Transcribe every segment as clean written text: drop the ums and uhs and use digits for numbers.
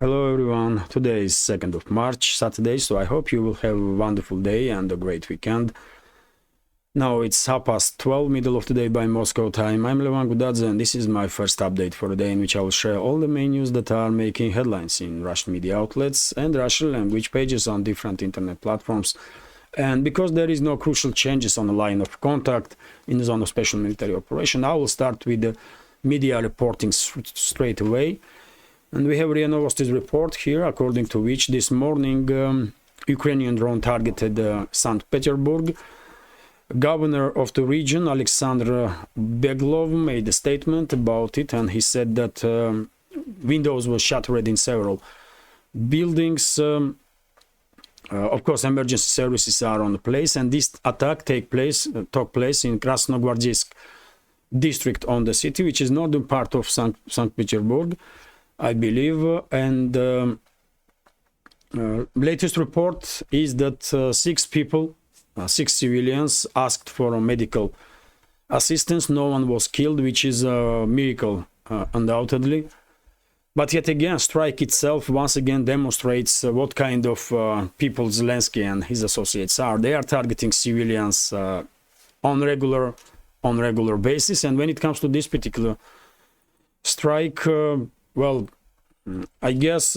Hello everyone, today is 2nd of March, Saturday, so I hope you will have a wonderful day and a great weekend. Now it's 12:30, middle of the day by Moscow time. I'm Levan Gagauzia and this is my first update for the day in which I will share all the main news that are making headlines in Russian media outlets and Russian language pages on different internet platforms. And because there is no crucial changes on the line of contact in the zone of special military operation, I will start with the media reporting straight away. And we have RIA Novosti's report here, according to which this morning Ukrainian drone targeted St. Petersburg. Governor of the region, Alexander Beglov, made a statement about it, and he said that windows were shattered in several buildings. Of course, emergency services are on the place, and this attack took place in Krasnogvardisk district on the city, which is northern part of St. Petersburg, I believe. And latest report is that six civilians asked for medical assistance. No one was killed, which is a miracle, undoubtedly. But yet again, strike itself once again demonstrates what kind of people Zelensky and his associates are. They are targeting civilians on regular basis. And when it comes to this particular strike, well, I guess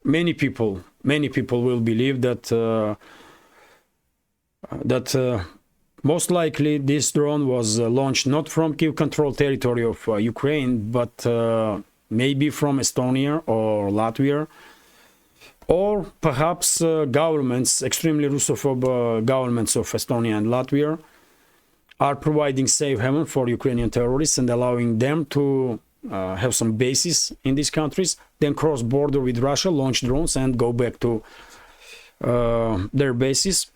many people will believe that most likely this drone was launched not from Kiev-controlled territory of Ukraine, but maybe from Estonia or Latvia, or perhaps governments, extremely Russophobe governments of Estonia and Latvia, are providing safe haven for Ukrainian terrorists and allowing them to have some bases in these countries, then cross border with Russia, launch drones and go back to their bases.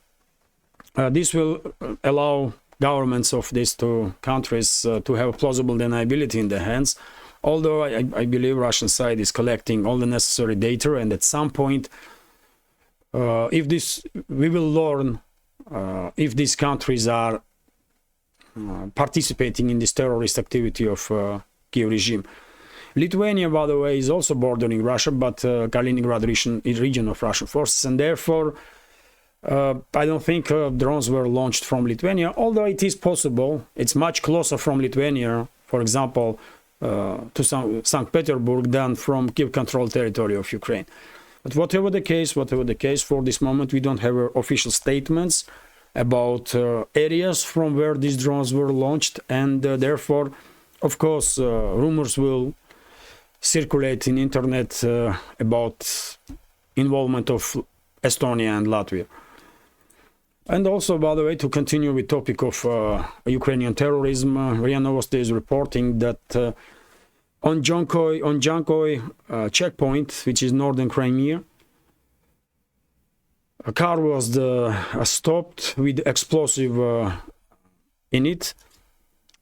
This will allow governments of these two countries to have plausible deniability in their hands, although I believe Russian side is collecting all the necessary data, and at some point we will learn if these countries are participating in this terrorist activity of Kiev regime. Lithuania, by the way, is also bordering Russia, but Kaliningrad region of Russian forces, and therefore I don't think drones were launched from Lithuania, although it is possible. It's much closer from Lithuania, for example, to St. Petersburg than from Kiev-controlled territory of Ukraine. But whatever the case, for this moment, we don't have official statements about areas from where these drones were launched, and therefore, of course, rumors will circulate in internet about involvement of Estonia and Latvia. And also, by the way, to continue with topic of Ukrainian terrorism, RIA Novosti is reporting that on Jankoy checkpoint, which is northern Crimea, a car was stopped with explosive in it,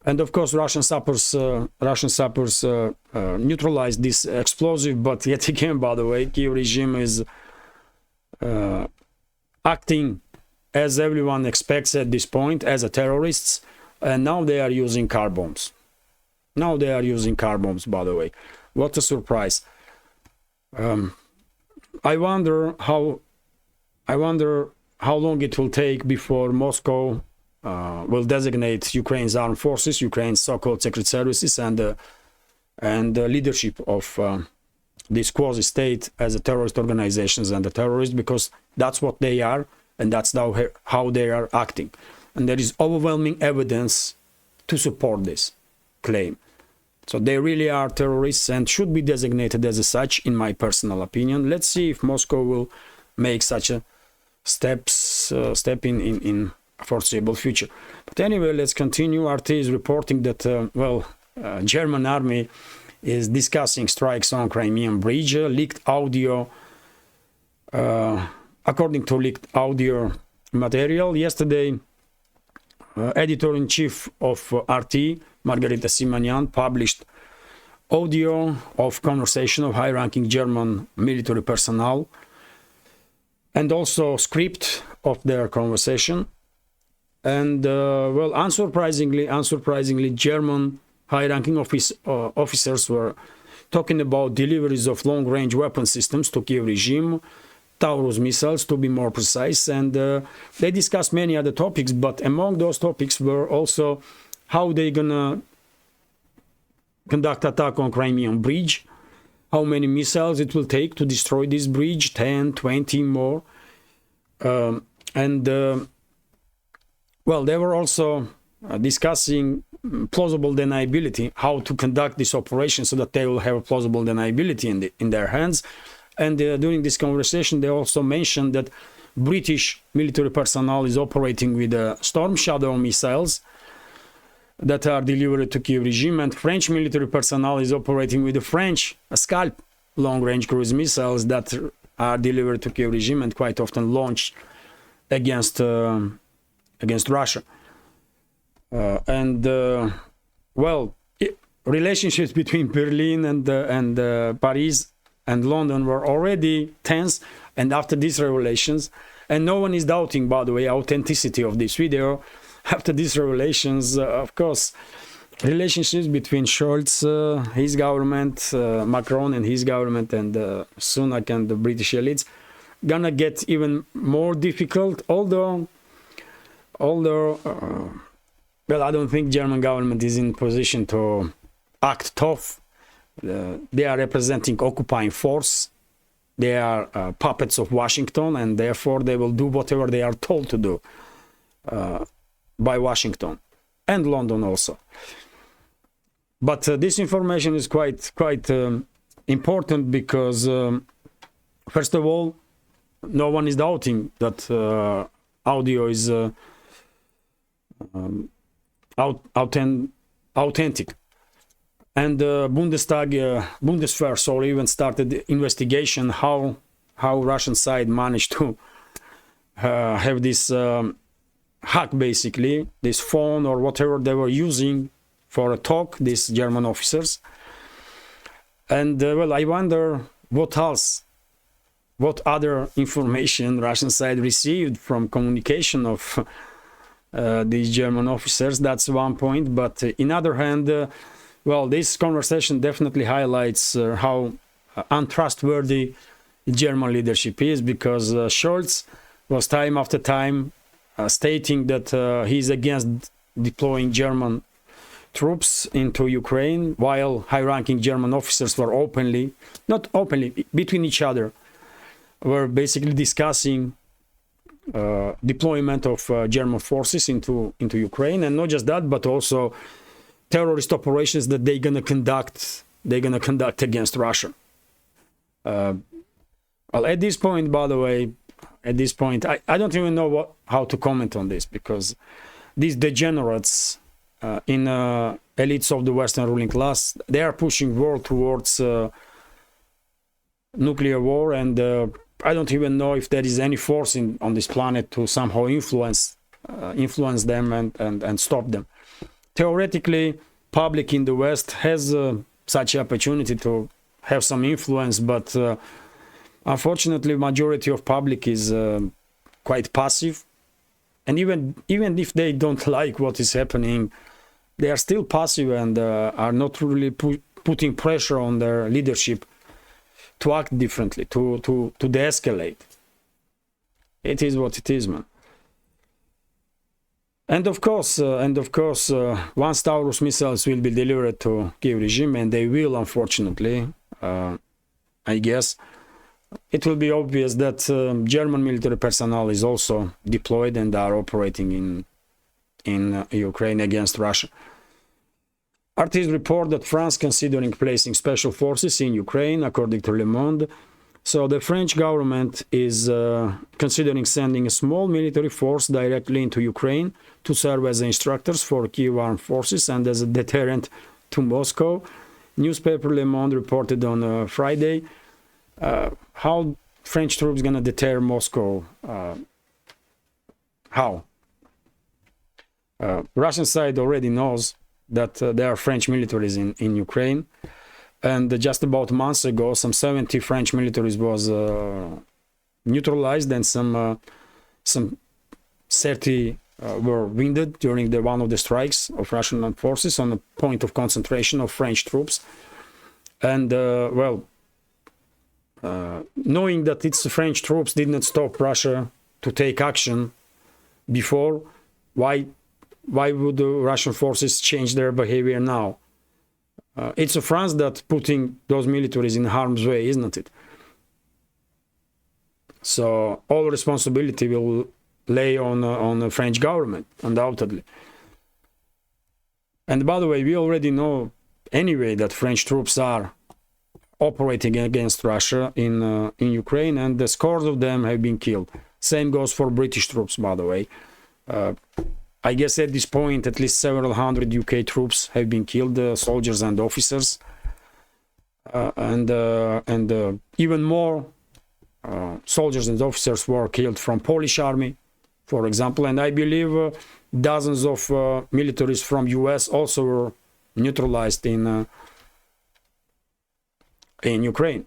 and of course Russian sappers neutralized this explosive. But yet again, by the way, Kiev regime is acting as everyone expects at this point, as a terrorists, and now they are using car bombs. By the way. What a surprise. I wonder how long it will take before Moscow will designate Ukraine's armed forces, Ukraine's so-called secret services, and the leadership of this quasi-state as a terrorist organizations and the terrorists, because that's what they are. And that's how they are acting. And there is overwhelming evidence to support this claim. So they really are terrorists and should be designated as such, in my personal opinion. Let's see if Moscow will make such a step in foreseeable future. But anyway, let's continue. RT is reporting that, German army is discussing strikes on Crimean bridge. Leaked audio. According to leaked audio material, yesterday, editor-in-chief of RT, Margarita Simonyan, published audio of conversation of high-ranking German military personnel, and also script of their conversation. And unsurprisingly, German high-ranking officers were talking about deliveries of long-range weapon systems to Kiev regime, Taurus missiles to be more precise, and they discussed many other topics, but among those topics were also how they're gonna conduct attack on Crimean bridge, how many missiles it will take to destroy this bridge, 10, 20 more. Well, they were also discussing plausible deniability, how to conduct this operation so that they will have a plausible deniability in their hands. And during this conversation, they also mentioned that British military personnel is operating with Storm Shadow missiles that are delivered to Kiev regime, and French military personnel is operating with the French Scalp long-range cruise missiles that are delivered to Kiev regime and quite often launched against Russia. Relationships between Berlin and Paris and London were already tense, and after these revelations, and no one is doubting, by the way, authenticity of this video. After these revelations, of course, relationships between Scholz, his government, Macron and his government, and Sunak and the British elites, gonna get even more difficult. Although, well, I don't think German government is in position to act tough. They are representing occupying force. They are puppets of Washington, and therefore they will do whatever they are told to do by Washington and London also. But this information is quite important because, first of all, no one is doubting that audio is authentic. And Bundeswehr even started investigation how Russian side managed to have this hack, basically, this phone or whatever they were using for a talk, these German officers. And well, I wonder what other information Russian side received from communication of these German officers. That's one point. But in other hand, well, this conversation definitely highlights how untrustworthy German leadership is, because Scholz was time after time stating that he's against deploying German troops into Ukraine, while high-ranking German officers were not openly, between each other, were basically discussing deployment of German forces into Ukraine, and not just that, but also terrorist operations that they're gonna conduct against Russia. Well, at this point, by the way, I don't even know how to comment on this, because these degenerates in elites of the Western ruling class, they are pushing world towards nuclear war, and I don't even know if there is any force on this planet to somehow influence them and stop them. Theoretically, public in the West has such opportunity to have some influence, but unfortunately, majority of public is quite passive, and even if they don't like what is happening, they are still passive and are not really putting pressure on their leadership to act differently, to de-escalate. It is what it is, man. And of course, once Taurus missiles will be delivered to Kiev regime, and they will, unfortunately, I guess, it will be obvious that German military personnel is also deployed and are operating in Ukraine against Russia. RTs report that France considering placing special forces in Ukraine, according to Le Monde. So the French government is considering sending a small military force directly into Ukraine to serve as instructors for Kiev armed forces and as a deterrent to Moscow. Newspaper Le Monde reported on Friday how French troops gonna deter Moscow. How? Russian side already knows that there are French militaries in Ukraine, and just about months ago, some 70 French militaries was neutralized, and some 30 were wounded during one of the strikes of Russian armed forces on a point of concentration of French troops. And knowing that its French troops did not stop Russia to take action before, why would the Russian forces change their behavior now? It's France that putting those militaries in harm's way, isn't it? So all responsibility will lay on the French government, undoubtedly. And by the way, we already know anyway that French troops are operating against Russia in Ukraine, and the scores of them have been killed. Same goes for British troops, by the way. I guess at this point, at least several hundred UK troops have been killed, soldiers and officers, and even more soldiers and officers were killed from Polish army, for example. And I believe dozens of militaries from US also were neutralized in Ukraine.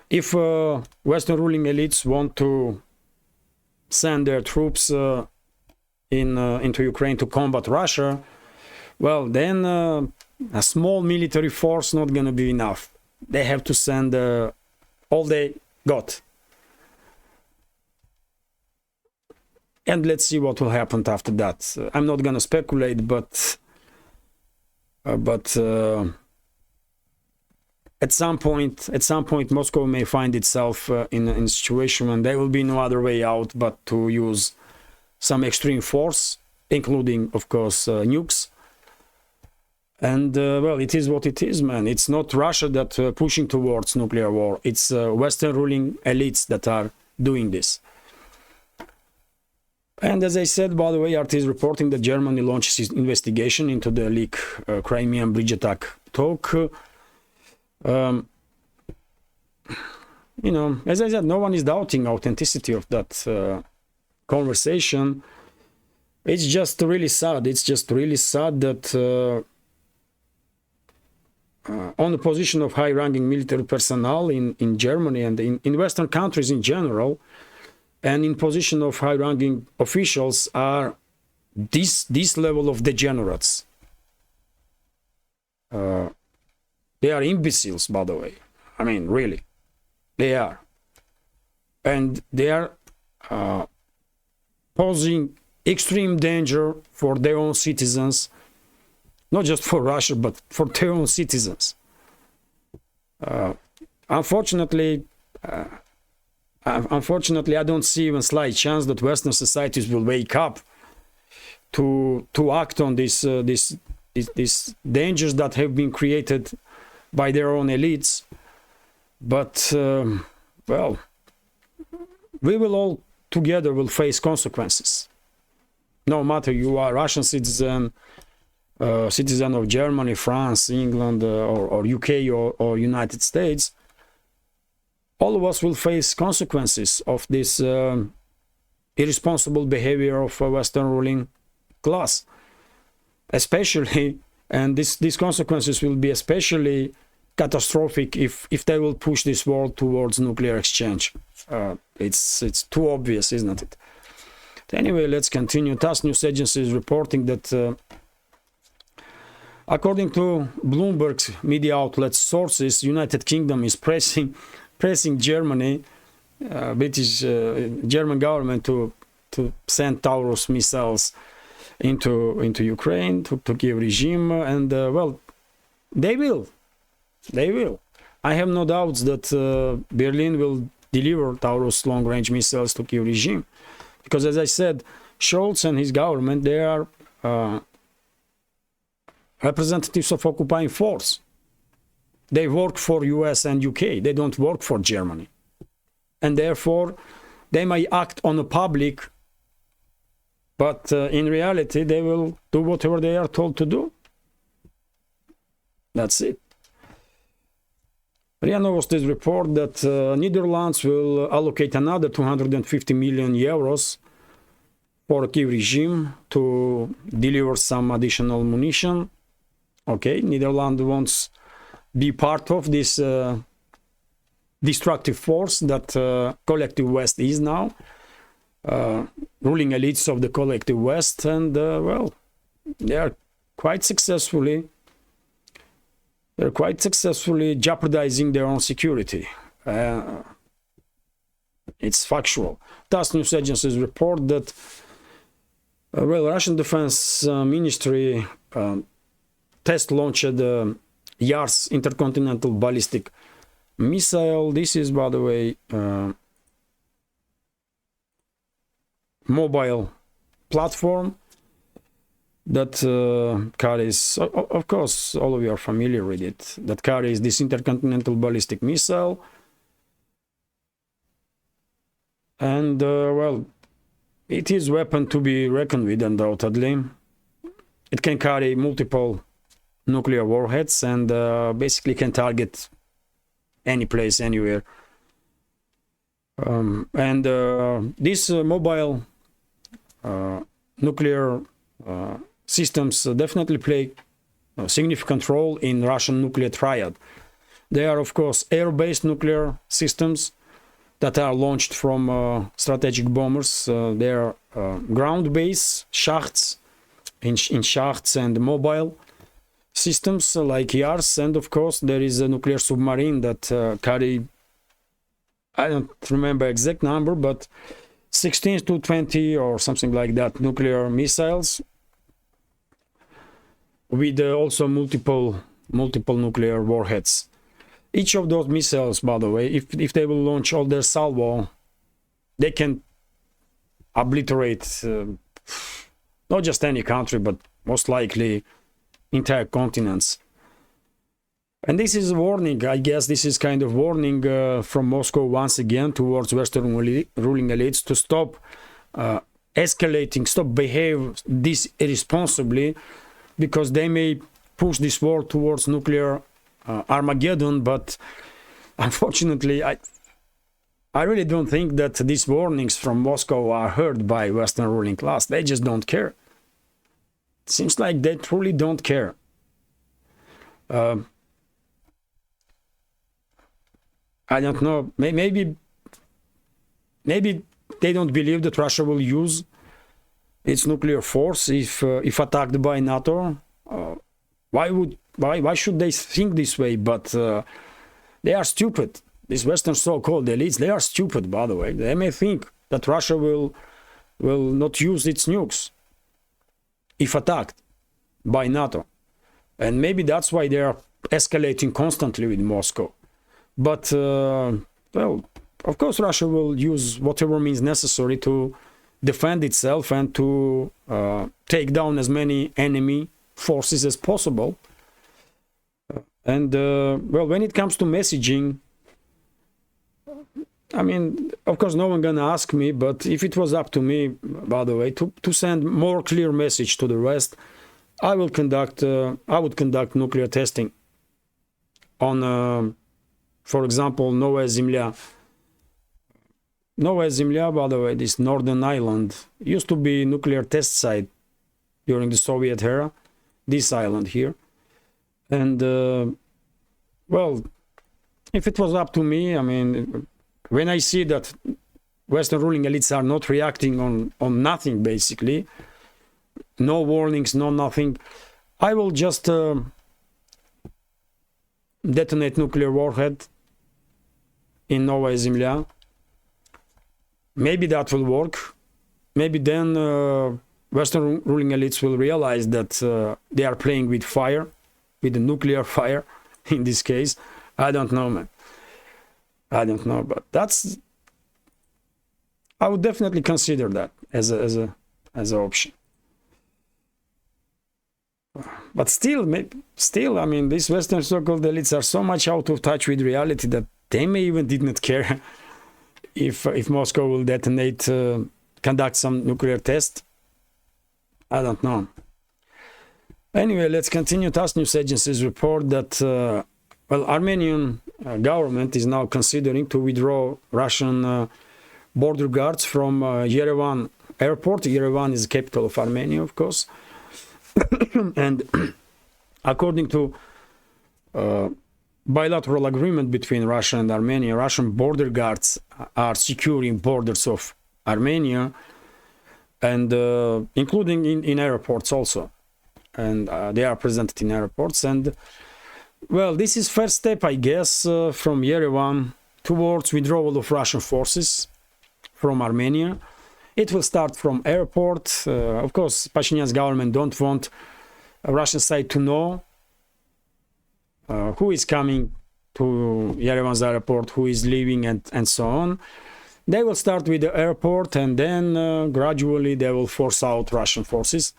If Western ruling elites want to send their troops into Ukraine to combat Russia, well, then a small military force not going to be enough. They have to send all they got. And let's see what will happen after that. I'm not going to speculate, but at some point, Moscow may find itself in a situation when there will be no other way out but to use some extreme force, including, of course, nukes. And well, it is what it is, man. It's not Russia that pushing towards nuclear war. It's Western ruling elites that are doing this. And as I said, by the way, RT is reporting that Germany launches its investigation into the leak Crimean bridge attack talk. You know, as I said, no one is doubting authenticity of that conversation. It's just really sad. It's just really sad that on the position of high-ranking military personnel in Germany and in Western countries in general, and in position of high-ranking officials are this level of degenerates. They are imbeciles, by the way. I mean, really, they are. And they are posing extreme danger for their own citizens, not just for Russia, but for their own citizens. Unfortunately, I don't see even slight chance that Western societies will wake up to act on these dangers that have been created by their own elites. But well, we will all together will face consequences. No matter you are Russian citizen, citizen of Germany, France, England, or UK or United States, all of us will face consequences of this irresponsible behavior of a Western ruling class. Especially, and these consequences will be especially catastrophic if they will push this world towards nuclear exchange. It's too obvious, isn't it? Anyway, let's continue. TASS news agency is reporting that according to Bloomberg's media outlet sources, United Kingdom is pressing Germany, German government to send Taurus missiles into Ukraine, to Kiev regime, and well, they will. I have no doubts that Berlin will deliver Taurus long-range missiles to Kiev regime, because as I said, Scholz and his government, they are representatives of occupying force. They work for US and UK. They don't work for Germany. And therefore, they may act on the public, but in reality, they will do whatever they are told to do. That's it. RIA Novosti's report that Netherlands will allocate another 250 million euros for a Kiev regime to deliver some additional munition. Okay, Netherlands wants be part of this destructive force that collective West is now, ruling elites of the collective West, and well, they are quite successfully they're quite successfully jeopardizing their own security. It's factual. TASS news agencies report that Russian Defense Ministry test launched Yars intercontinental ballistic missile. This is, by the way, mobile platform that carries, of course, all of you are familiar with it, that carries this intercontinental ballistic missile. And, well, it is a weapon to be reckoned with, undoubtedly. It can carry multiple nuclear warheads and basically can target any place, anywhere. These mobile nuclear systems definitely play a significant role in Russian nuclear triad. They are, of course, air-based nuclear systems that are launched from strategic bombers. They are ground-based shafts, in shafts, and mobile systems like Yars. And of course, there is a nuclear submarine that carry, I don't remember exact number, but 16 to 20 or something like that nuclear missiles, with also multiple nuclear warheads. Each of those missiles, by the way, if they will launch all their salvo, they can obliterate not just any country, but most likely entire continents. And this is a warning, I guess this is kind of warning from Moscow once again towards Western ruling elites to stop escalating, stop behave this irresponsibly, because they may push this war towards nuclear Armageddon. But unfortunately, I really don't think that these warnings from Moscow are heard by Western ruling class. They just don't care. It seems like they truly don't care. I don't know. Maybe they don't believe that Russia will use its nuclear force if attacked by NATO. Why should they think this way? But they are stupid. These Western so-called elites, they are stupid, by the way. They may think that Russia will not use its nukes if attacked by NATO. And maybe that's why they are escalating constantly with Moscow. But, well, of course Russia will use whatever means necessary to defend itself and to take down as many enemy forces as possible. And, well, when it comes to messaging, I mean, of course, no one gonna ask me, but if it was up to me, by the way, to send more clear message to the West, I would conduct nuclear testing on, for example, Novaya Zemlya. Novaya Zemlya, by the way, this northern island, used to be nuclear test site during the Soviet era, this island here. And, well, if it was up to me, I mean, when I see that Western ruling elites are not reacting on nothing, basically, no warnings, no nothing, I will just detonate nuclear warhead in Novaya Zemlya. Maybe that will work. Maybe then Western ruling elites will realize that they are playing with fire, with the nuclear fire in this case. I don't know, man. I don't know, but that's, I would definitely consider that as an option. But still, I mean, these Western so-called elites are so much out of touch with reality that they may even did not care if Moscow will detonate, conduct some nuclear test. I don't know. Anyway, let's continue. TASS news agencies report that, well, Armenian government is now considering to withdraw Russian border guards from Yerevan airport. Yerevan is the capital of Armenia, of course. And according to bilateral agreement between Russia and Armenia, Russian border guards are securing borders of Armenia, and including in airports also. And they are presented in airports. And Well, this is first step, I guess, from Yerevan towards withdrawal of Russian forces from Armenia. It will start from airport. Of course, Pashinyan's government don't want a Russian side to know who is coming to Yerevan's airport, who is leaving, and so on. They will start with the airport, and then gradually they will force out Russian forces.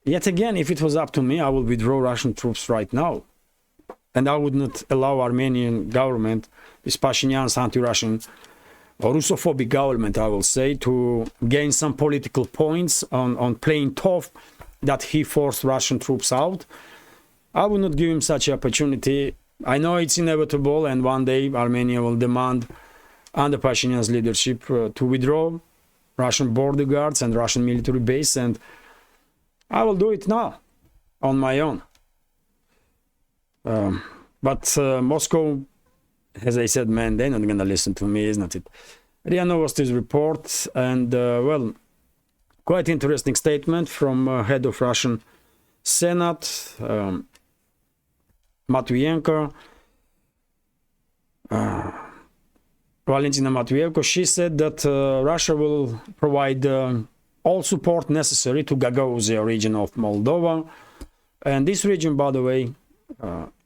Yet again, if it was up to me, I would withdraw Russian troops right now. And I would not allow Armenian government, this Pashinyan's anti-Russian or Russophobic government, I will say, to gain some political points on playing tough that he forced Russian troops out. I would not give him such an opportunity. I know it's inevitable, and one day Armenia will demand, under Pashinyan's leadership, to withdraw Russian border guards and Russian military base, and I will do it now, on my own. But Moscow, as I said, man, they're not gonna listen to me, isn't it? RIA Novosti's report, and well, quite interesting statement from head of Russian Senate, Matvienko, Valentina Matvienko. She said that Russia will provide all support necessary to Gagauzia region of Moldova, and this region, by the way,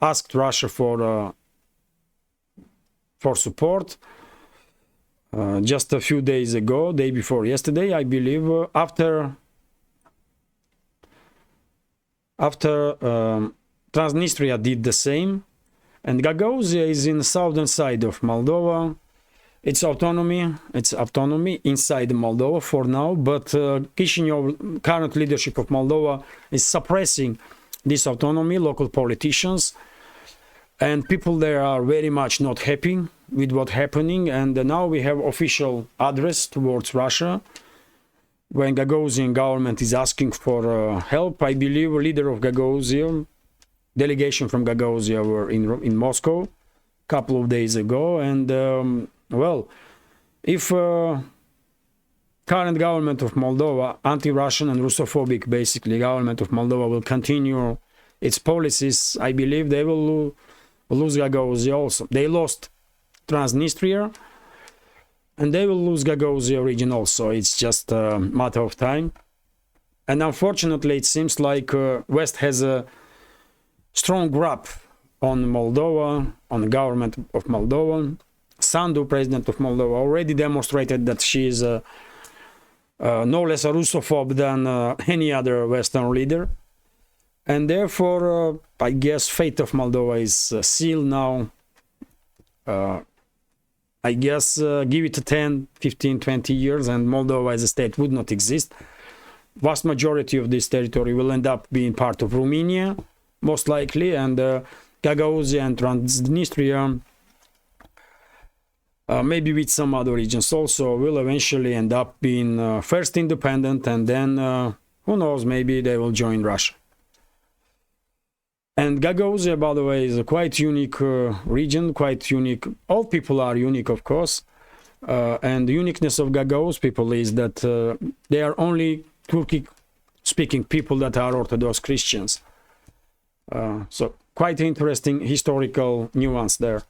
asked Russia for support just a few days ago, day before yesterday, I believe, after Transnistria did the same, and Gagauzia is in the southern side of Moldova. It's autonomy inside Moldova for now, but Chisinau, current leadership of Moldova, is suppressing this autonomy, local politicians, and people there are very much not happy with what's happening. And now we have official address towards Russia when Gagauzian government is asking for help. I believe a leader of Gagauzia, delegation from Gagauzia, were in Moscow a couple of days ago, and well, if current government of Moldova, anti-Russian and Russophobic, basically, government of Moldova will continue its policies, I believe they will lose Gagauzia also. They lost Transnistria, and they will lose Gagauzia region also. It's just a matter of time. And unfortunately, it seems like West has a strong grip on Moldova, on the government of Moldova. Sandu, president of Moldova, already demonstrated that she is no less a Russophobe than any other Western leader. And therefore, I guess fate of Moldova is sealed now. I guess give it 10, 15, 20 years and Moldova as a state would not exist. Vast majority of this territory will end up being part of Romania, most likely, and Gagauzia and Transnistria, maybe with some other regions also, will eventually end up being first independent, and then, who knows, maybe they will join Russia. And Gagauzia, by the way, is a quite unique region, quite unique. All people are unique, of course. And the uniqueness of Gagauz people is that they are only Turkic-speaking people that are Orthodox Christians. So quite interesting historical nuance there.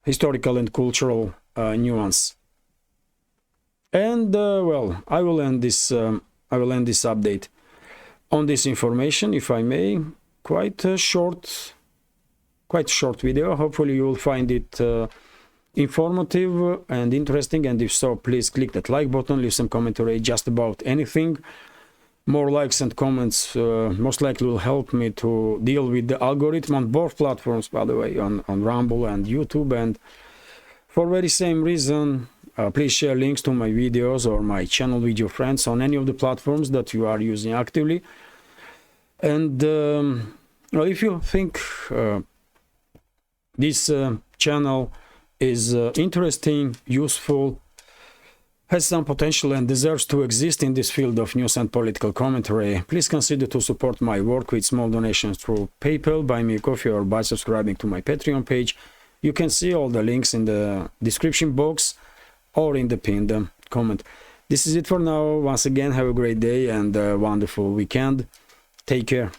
Historical and cultural nuance. And well, I will end this update on this information, if I may. Quite a short video. Hopefully you will find it informative and interesting, and if so, please click that like button, leave some commentary just about anything. More likes and comments most likely will help me to deal with the algorithm on both platforms, by the way, on Rumble and YouTube. And for very same reason, please share links to my videos or my channel with your friends on any of the platforms that you are using actively. And well, if you think this channel is interesting, useful, has some potential and deserves to exist in this field of news and political commentary, please consider to support my work with small donations through PayPal, Buy Me a Coffee, or by subscribing to my Patreon page. You can see all the links in the description box or in the pinned comment. This is it for now. Once again, have a great day and a wonderful weekend. Take care.